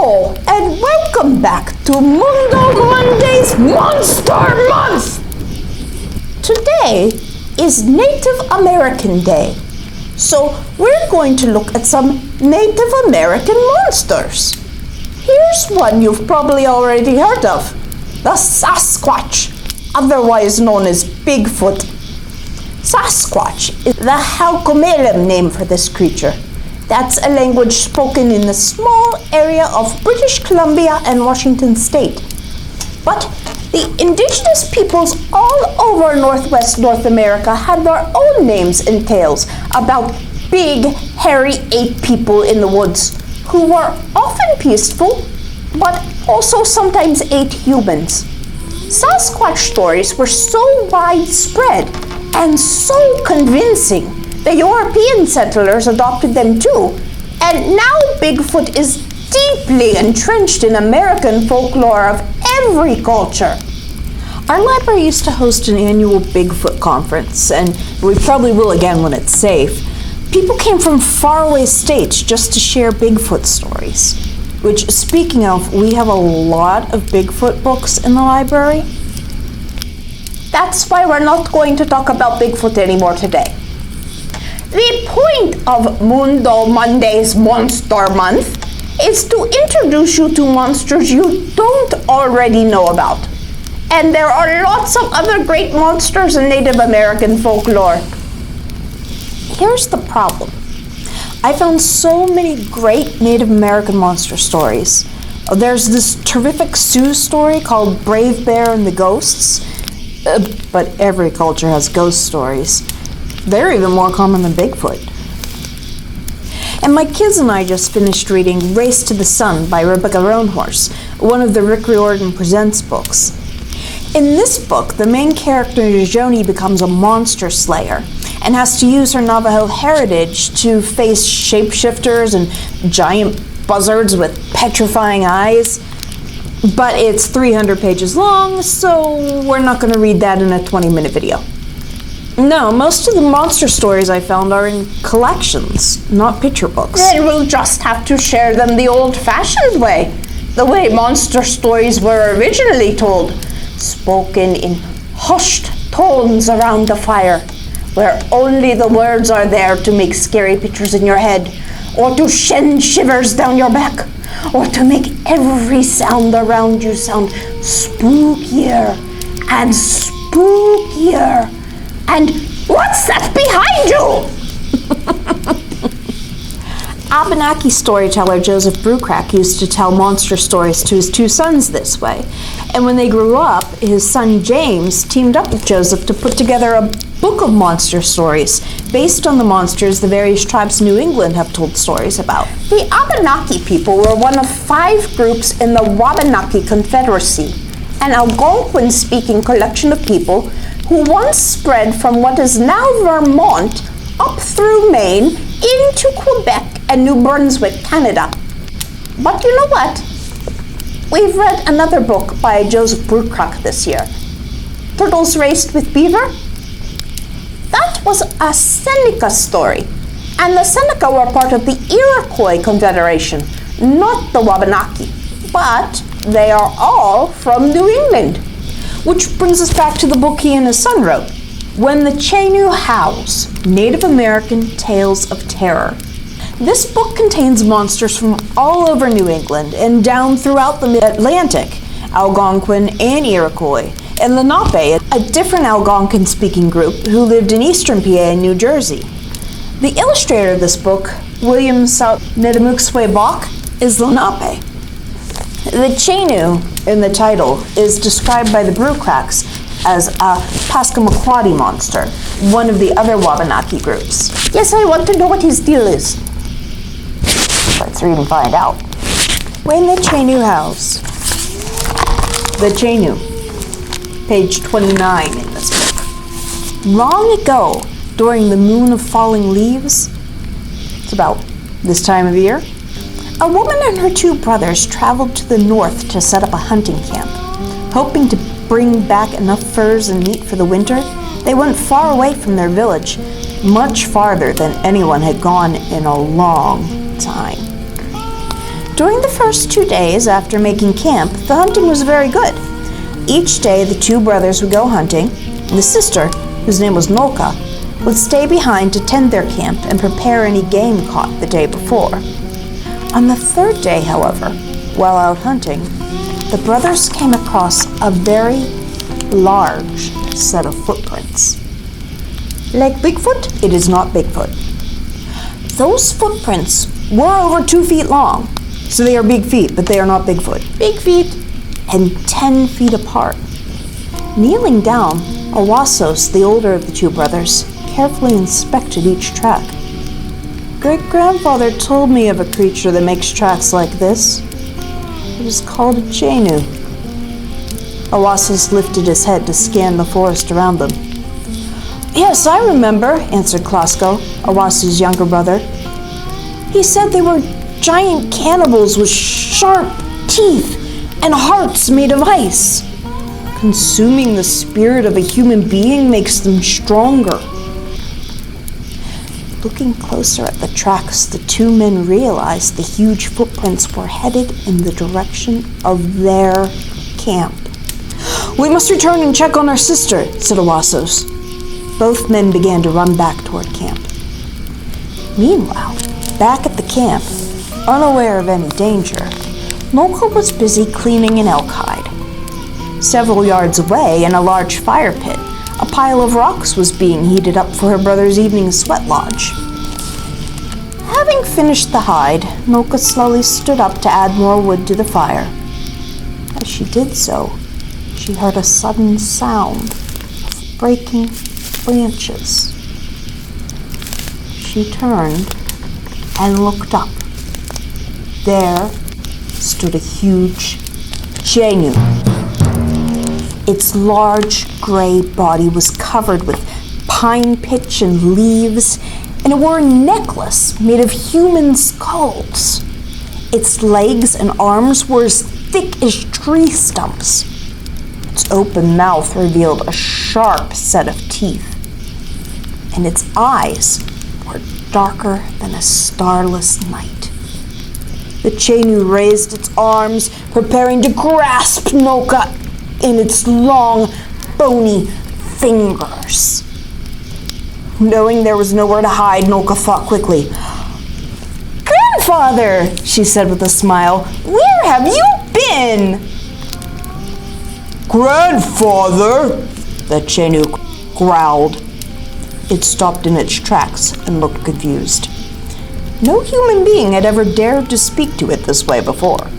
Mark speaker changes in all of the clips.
Speaker 1: Hello, and welcome back to Mundo Monday's Monster Month! Today is Native American Day, so we're going to look at some Native American monsters. Here's one you've probably already heard of, the Sasquatch, otherwise known as Bigfoot. Sasquatch is the Halcomelem name for this creature. That's a language spoken in the small area of British Columbia and Washington State. But the indigenous peoples all over Northwest North America had their own names and tales about big, hairy ape people in the woods who were often peaceful, but also sometimes ate humans. Sasquatch stories were so widespread and so convincing, the European settlers adopted them too, and now Bigfoot is deeply entrenched in American folklore of every culture. Our library used to host an annual Bigfoot conference, and we probably will again when it's safe. People came from faraway states just to share Bigfoot stories. Which, speaking of, we have a lot of Bigfoot books in the library. That's why we're not going to talk about Bigfoot anymore today. The point of Mundo Monday's Monster Month is to introduce you to monsters you don't already know about. And there are lots of other great monsters in Native American folklore. Here's the problem. I found so many great Native American monster stories. There's this terrific Sioux story called Brave Bear and the Ghosts. But every culture has ghost stories. They're even more common than Bigfoot. And my kids and I just finished reading Race to the Sun by Rebecca Roanhorse, one of the Rick Riordan Presents books. In this book, the main character, Joni, becomes a monster slayer and has to use her Navajo heritage to face shapeshifters and giant buzzards with petrifying eyes. But it's 300 pages long, so we're not going to read that in a 20-minute video. No, most of the monster stories I found are in collections, not picture books. Then we'll just have to share them the old-fashioned way, the way monster stories were originally told, spoken in hushed tones around the fire, where only the words are there to make scary pictures in your head, or to send shivers down your back, or to make every sound around you sound spookier and spookier. And what's that behind you? Abenaki storyteller Joseph Bruchac used to tell monster stories to his two sons this way. And when they grew up, his son James teamed up with Joseph to put together a book of monster stories based on the monsters the various tribes in New England have told stories about. The Abenaki people were one of 5 groups in the Wabanaki Confederacy, an Algonquin-speaking collection of people who once spread from what is now Vermont up through Maine into Quebec and New Brunswick, Canada. But you know what? We've read another book by Joseph Bruchac this year, Turtles Raced with Beaver. That was a Seneca story, and the Seneca were part of the Iroquois Confederation, not the Wabanaki, but they are all from New England. Which brings us back to the book he and his son wrote, When the Chenoo Howls, Native American Tales of Terror. This book contains monsters from all over New England and down throughout the Mid-Atlantic, Algonquin and Iroquois, and Lenape, a different Algonquin-speaking group who lived in eastern PA and New Jersey. The illustrator of this book, William Nedemukswe-Bach, is Lenape. The Chenoo in the title is described by the Bruchacs as a Passamaquoddy monster, one of the other Wabanaki groups. Yes, I want to know what his deal is. Let's read and find out. When the Chenoo Howls. The Chenoo. Page 29 in this book. Long ago, during the moon of falling leaves, it's about this time of year, a woman and her 2 brothers traveled to the north to set up a hunting camp. Hoping to bring back enough furs and meat for the winter, they went far away from their village, much farther than anyone had gone in a long time. During the first 2 days after making camp, the hunting was very good. Each day, the two brothers would go hunting, and the sister, whose name was Nolka, would stay behind to tend their camp and prepare any game caught the day before. On the third day, however, while out hunting, the brothers came across a very large set of footprints. Like Bigfoot? It is not Bigfoot. Those footprints were over 2 feet long, so they are big feet, but they are not Bigfoot. Big feet, and 10 feet apart. Kneeling down, Owasos, the older of the two brothers, carefully inspected each track. Great-grandfather told me of a creature that makes tracks like this. It is called a Chenoo. Owasos lifted his head to scan the forest around them. Yes, I remember, answered Klasko, Owaso's younger brother. He said they were giant cannibals with sharp teeth and hearts made of ice. Consuming the spirit of a human being makes them stronger. Looking closer at the tracks, the two men realized the huge footprints were headed in the direction of their camp. We must return and check on our sister, said Owasos. Both men began to run back toward camp. Meanwhile, back at the camp, unaware of any danger, Nolka was busy cleaning an elk hide. Several yards away, in a large fire pit, a pile of rocks was being heated up for her brother's evening sweat lodge. Having finished the hide, Nolka slowly stood up to add more wood to the fire. As she did so, she heard a sudden sound of breaking branches. She turned and looked up. There stood a huge Chenoo. Its large gray body was covered with pine pitch and leaves, and it wore a necklace made of human skulls. Its legs and arms were as thick as tree stumps. Its open mouth revealed a sharp set of teeth, and its eyes were darker than a starless night. The Chenoo raised its arms, preparing to grasp Nolka in its long, bony fingers. Knowing there was nowhere to hide, Nolka thought quickly. Grandfather, she said with a smile, where have you been? Grandfather, the Chenoo growled. It stopped in its tracks and looked confused. No human being had ever dared to speak to it this way before.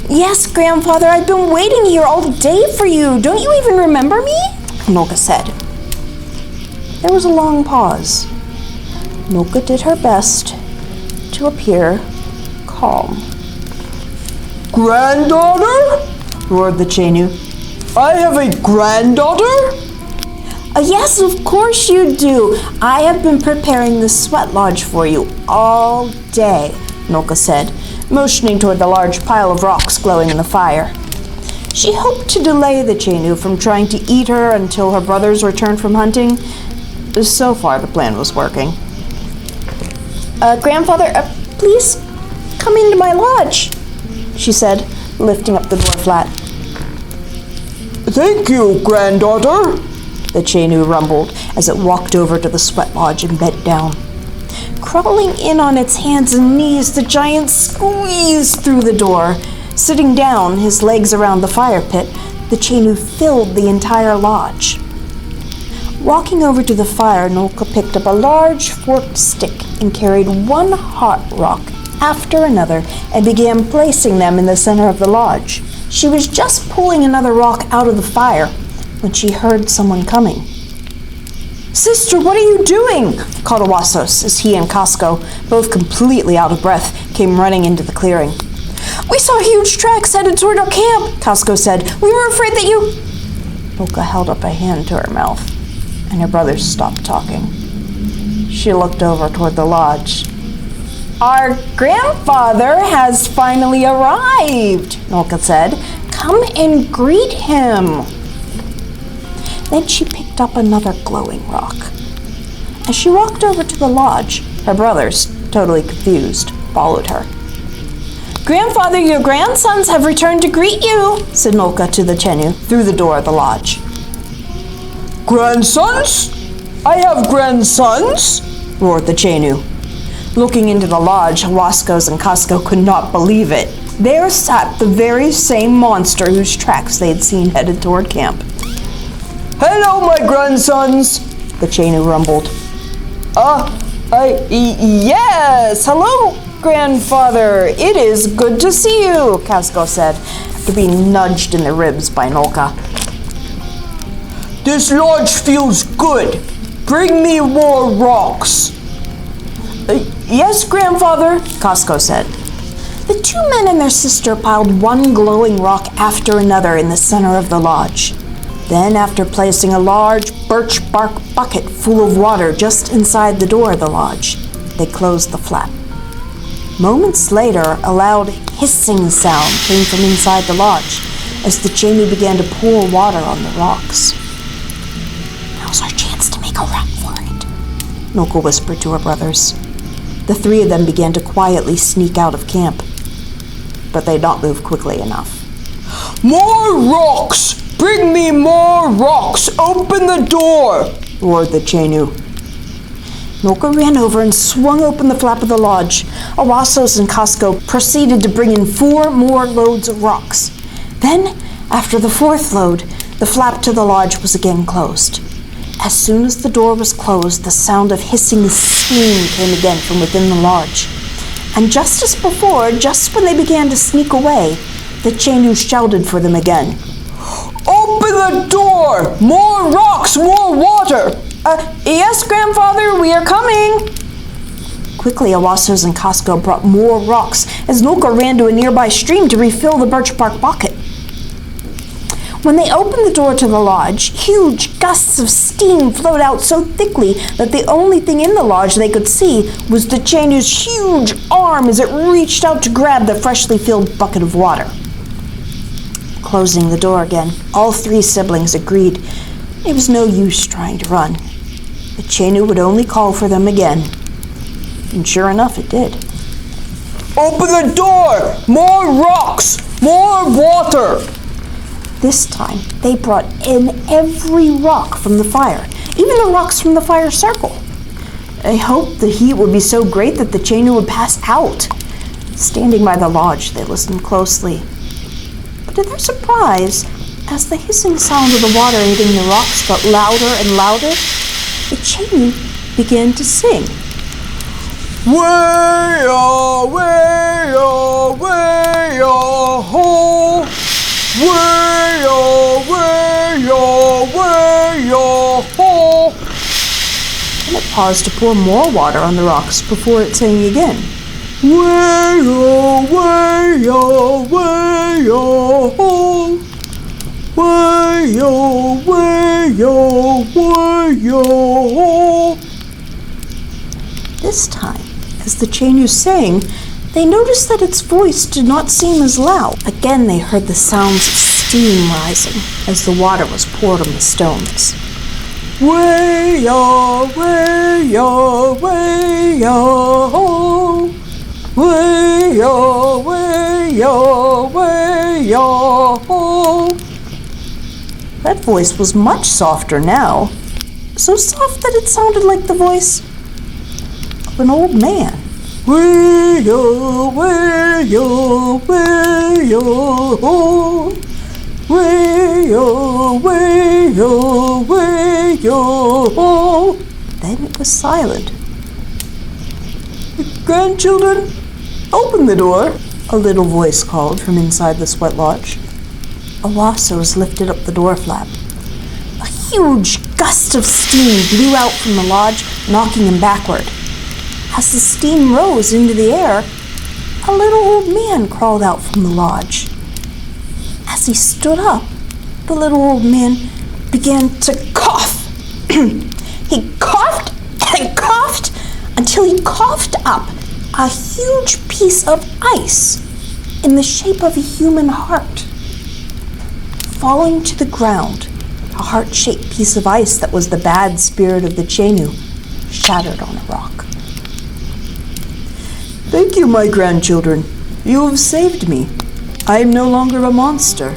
Speaker 1: Yes, Grandfather, I've been waiting here all day for you. Don't you even remember me? Nolka said. There was a long pause. Nolka did her best to appear calm. Granddaughter? Roared the Chenoo. I have a granddaughter? Yes, of course you do. I have been preparing the sweat lodge for you all day, Nolka said, motioning toward the large pile of rocks glowing in the fire. She hoped to delay the Chenoo from trying to eat her until her brothers returned from hunting. So far, the plan was working. Grandfather, please come into my lodge, she said, lifting up the door flat. Thank you, granddaughter, the Chenoo rumbled as it walked over to the sweat lodge and bent down. Crawling in on its hands and knees, the giant squeezed through the door. Sitting down, his legs around the fire pit, the Chenoo filled the entire lodge. Walking over to the fire, Nolka picked up a large forked stick and carried one hot rock after another and began placing them in the center of the lodge. She was just pulling another rock out of the fire when she heard someone coming. Sister, what are you doing? Called Owasos as he and Casco, both completely out of breath, came running into the clearing. We saw huge tracks headed toward our camp, Casco said. We were afraid that you... Nolka held up a hand to her mouth, and her brothers stopped talking. She looked over toward the lodge. Our grandfather has finally arrived, Nolka said. Come and greet him. Then she picked up another glowing rock. As she walked over to the lodge, her brothers, totally confused, followed her. Grandfather, your grandsons have returned to greet you, said Nolka to the Chenoo through the door of the lodge.
Speaker 2: Grandsons? I have grandsons?
Speaker 1: Roared the Chenoo. Looking into the lodge, Waskos and Costco could not believe it. There sat the very same monster whose tracks they had seen headed toward camp.
Speaker 2: Hello, my grandsons, the Chenoo rumbled. Yes, hello, grandfather. It is good to see you, Costco said, after being nudged in the ribs by Nolka. This lodge feels good. Bring me more rocks. Yes, grandfather, Costco said.
Speaker 1: The two men and their sister piled one glowing rock after another in the center of the lodge. Then, after placing a large birch bark bucket full of water just inside the door of the lodge, they closed the flap. Moments later, a loud hissing sound came from inside the lodge as the Chenoo began to pour water on the rocks. Now's our chance to make a run for it, Nolka whispered to her brothers. The three of them began to quietly sneak out of camp, but they did not move quickly enough.
Speaker 2: More rocks! Bring me more rocks! Open the door! Roared the Chenoo.
Speaker 1: Nolka ran over and swung open the flap of the lodge. Awasos and Costco proceeded to bring in 4 more loads of rocks. Then, after the 4th load, the flap to the lodge was again closed. As soon as the door was closed, the sound of hissing steam came again from within the lodge. And just as before, just when they began to sneak away, the Chenoo shouted for them again.
Speaker 2: Open the door! More rocks, more water!
Speaker 1: Yes, grandfather, we are coming! Quickly, Awasos and Costco brought more rocks as Nolka ran to a nearby stream to refill the birch bark bucket. When they opened the door to the lodge, huge gusts of steam flowed out so thickly that the only thing in the lodge they could see was the Chenoo's huge arm as it reached out to grab the freshly filled bucket of water. Closing the door again, all 3 siblings agreed it was no use trying to run. The Chenoo would only call for them again. And sure enough, it did.
Speaker 2: Open the door! More rocks! More water!
Speaker 1: This time, they brought in every rock from the fire, even the rocks from the fire circle. They hoped the heat would be so great that the Chenoo would pass out. Standing by the lodge, they listened closely. But to their surprise, as the hissing sound of the water hitting the rocks got louder and louder, the Chenoo began to sing.
Speaker 2: Way-oh, way-oh, way-oh, ho! Way-oh, way-oh, way-oh, ho!
Speaker 1: And it paused to pour more water on the rocks before it sang again.
Speaker 2: Way-oh, way-oh, way-oh, ho! Way-oh, way-oh, way-oh, ho!
Speaker 1: This time, as the Chenoo sang, they noticed that its voice did not seem as loud. Again, they heard the sounds of steam rising as the water was poured on the stones.
Speaker 2: Way-oh, way-oh, way-oh, way-oh, way-oh, way-oh.
Speaker 1: That voice was much softer now, so soft that it sounded like the voice of an old man.
Speaker 2: Way-oh, way-oh, way-oh, way-oh, way-oh, way-oh.
Speaker 1: Then it was silent.
Speaker 2: Grandchildren, open the door,
Speaker 1: a little voice called from inside the sweat lodge. Awasos lifted up the door flap. A huge gust of steam blew out from the lodge, knocking him backward. As the steam rose into the air, a little old man crawled out from the lodge. As he stood up, the little old man began to cough. He coughed and coughed until he coughed up a huge piece of ice in the shape of a human heart. Falling to the ground, a heart-shaped piece of ice that was the bad spirit of the Chenoo shattered on a rock.
Speaker 2: Thank you, my grandchildren. You've saved me. I am no longer a monster.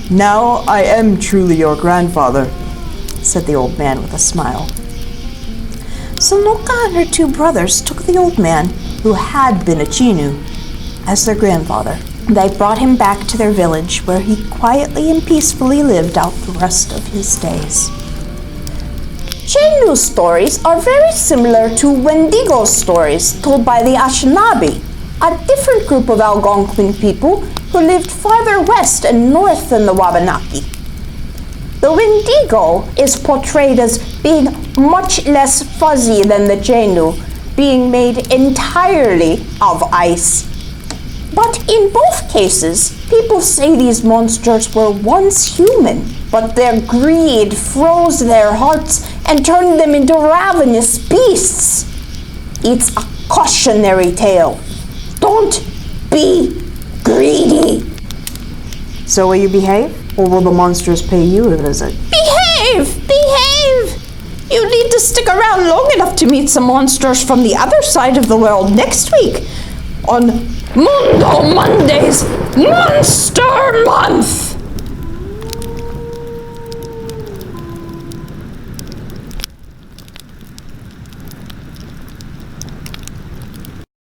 Speaker 2: Now I am truly your grandfather, said the old man with a smile.
Speaker 1: Sanoka and her two brothers took the old man, who had been a Chenoo, as their grandfather. They brought him back to their village, where he quietly and peacefully lived out the rest of his days. Chenoo stories are very similar to Wendigo stories told by the Anishinaabe, a different group of Algonquin people who lived farther west and north than the Wabanaki. The Wendigo is portrayed as being much less fuzzy than the Chenoo, being made entirely of ice. But in both cases, people say these monsters were once human, but their greed froze their hearts and turned them into ravenous beasts. It's a cautionary tale. Don't be greedy.
Speaker 2: So will you behave, or will the monsters pay you a visit?
Speaker 1: Behave! Behave! You need to stick around long enough to meet some monsters from the other side of the world next week on Mundo Monday's Monster Month!